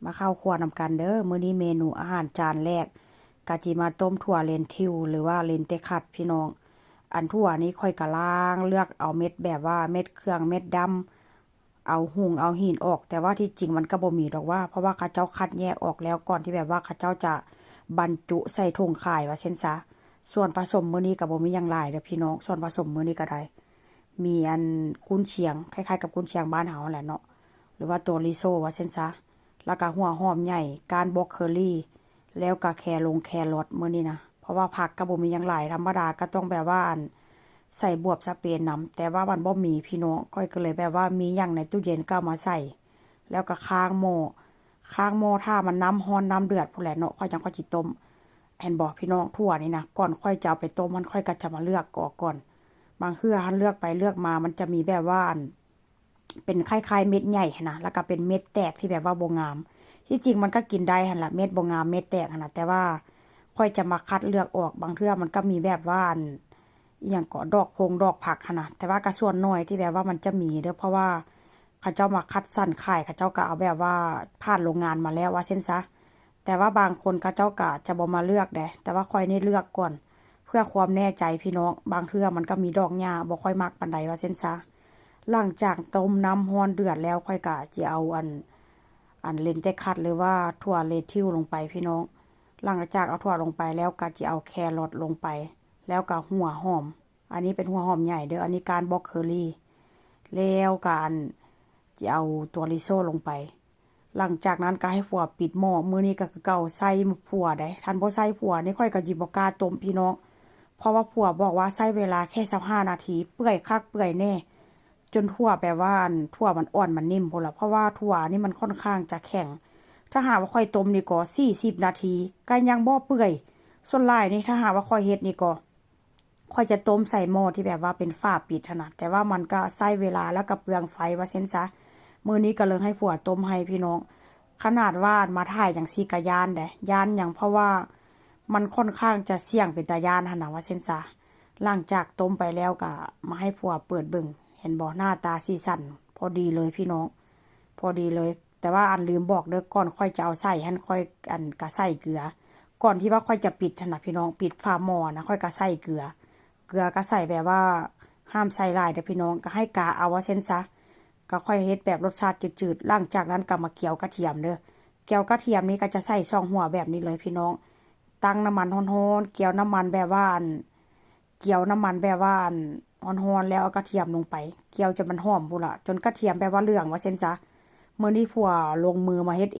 มาเข้าครัวนำกันเด้อมื้อนี้เมนูอาหารจานแรกกะจิมาต้มถั่วเลนทิวหรือว่าเลนเตคัดพี่น้องอันถั่วนี้ค่อยกะล้างเลือกเอาเม็ดแบบว่าเม็ดเครื่องเม็ดดำเอาหุงเอาหินออกแต่ว่าที่จริงมันก็บ่มีดอกว่าเพราะว่าเขาเจ้าคัดแยกออกแล้วก่อนที่แบบว่าเขาเจ้าจะบรรจุใส่ถุงขายว่าเช่นซะส่วนผสมมื้อนี้ก็บ่มีหยังหลายเด้อพี่น้องส่วนผสมมื้อนี้ก็ได้มีอันกุนเชียงคล้ายๆกับกุนเชียงบ้านเฮาแหละเนาะหรือว่าตัวริโซว่าเช่นซะแล้วก็หัวหอมใหญ่การบล็อกเคอรี่แล้วก็แครอทมื้อนี้นะเพราะว่าผักก็บ่มีหยังหลายธรรมดาก็ต้องแบบว่าอันใส่บวบสเปนนำแต่ว่ามันบ่มีพี่น้องก็เลยแบบว่ามีหยังในตู้เย็นก็เอามาใส่แล้วก็ค้างหม้อถ้ามันน้ำร้อนน้ำเดือดพู้นแหละเนาะค่อยจังค่อยสิต้มแอนบอกพี่น้องถั่วนี่นะก่อนค่อยจะเอาไปต้มมันค่อยก็จะมาเลือกก่อนบางเทื่อหันเลือกไปเลือกมามันจะมีแบบว่าอันเป็นคล้ายๆเม็ดใหญ่นะแล้วก็เป็นเม็ดแตกที่แบบว่าบ่งามที่จริงมันก็กินได้หั่นล่ะเม็ดบ่งามเม็ดแตกหั่นน่ะแต่ว่าค่อยจะมาคัดเลือกออกบางเทื่อมันก็มีแบบว่าอันอีหยังก็ดอกผักหั่นน่ะแต่ว่าก็ส่วนน้อยที่แบบว่ามันจะมีเด้อเพราะว่าเขาเจ้ามาคัดสรรขายเขาเจ้าก็เอาแบบว่าผ่านโรงงานมาแล้วว่าเช่นซะแต่ว่าบางคนเขาเจ้าก็จะบ่มาเลือกเด้แต่ว่าค่อยนี่เลือกก่อนเพื่อความแน่ใจพี่น้องบางเทื่อมันก็มีดอกหญ้าบ่ค่อยมักปานใดว่าเช่นซะหลังจากต้มน้ำร้อนเดือดแล้วค่อยก็สิเอาอันเลนเตคัดหรือว่าถั่วเลทิวลงไปพี่น้องหลังจากเอาถั่วลงไปแล้วก็จะเอาแครอทลงไปแล้วก็หัวหอมอันนี้เป็นหัวหอมใหญ่เด้ออันนี้การบล็อกเคอรี่แล้วการจะเอาตัวริโซลงไปหลังจากนั้นก็ให้ผัวปิดหม้อมื้อนี้ก็คือเก่าใส่ผัวได้ทันบ่ใส่ผัวนี่ค่อยก็สิบ่กล้าต้มพี่น้องเพราะว่าผัวบอกว่าใช้เวลาแค่15นาทีเปื่อยคักเปื่อยแน่จนถั่วแบบว่าถั่วมันอ่อนมันนิ่มพุ่นล่ะเพราะว่าถั่วนี่มันค่อนข้างจะแข็งถ้าหากว่าค่อยต้มนี่ก็40นาทีก็ยังบ่เปื่อยส่วนหลายนี่ถ้าหากว่าค่อยเฮ็ดนี่ก็ค่อยจะต้มใส่หม้อที่แบบว่าเป็นฝาปิดหั่นน่ะแต่ว่ามันก็ใช้เวลาแล้วก็เปลืองไฟว่าเช่นซะมื้อนี้ก็เลยให้ผัวต้มให้พี่น้องขนาดว่ามาถ่ายจังซี่ก็ย้านเด้ย้านหยังเพราะว่ามันค่อนข้างจะเสี่ยงเป็นตาย้านหั่นน่ะว่าเช่นซะหลังจากต้มไปแล้วก็มาให้ผัวเปิดเบิ่งเห็นบ่หน้าตาสีสันพอดีเลยพี่น้องพอดีเลยแต่ว่าอันลืมบอกเด้อก่อนค่อยจะเอาใส่หั่นค่อยอันก็ใส่เกลือก่อนที่ว่าค่อยจะปิดหั่นน่ะพี่น้องปิดฝาหม้อนะค่อยก็ใส่เกลือก็ใส่แบบว่าห้ามใส่หลายเด้อพี่น้องก็ให้กะเอาว่าเช่นซะก็ค่อยเฮ็ดแบบรสชาติจืดๆหลังจากนั้นก็มาเกี่ยวกระเทียมเด้อเกี่ยวกระเทียมนี่ก็จะใส่2หัวแบบนี้เลยพี่น้องตั้งน้ำมันร้อนๆเกี่ยวน้ำมันแบบว่าร้อนๆแล้วเอากระเทียมลงไปเกี่ยวจนมันหอมพุ่นล่ะจนกระเทียมแบบว่าเหลืองว่าเช่นซะมื้อนี้ผัวลงมือมาเฮ็ด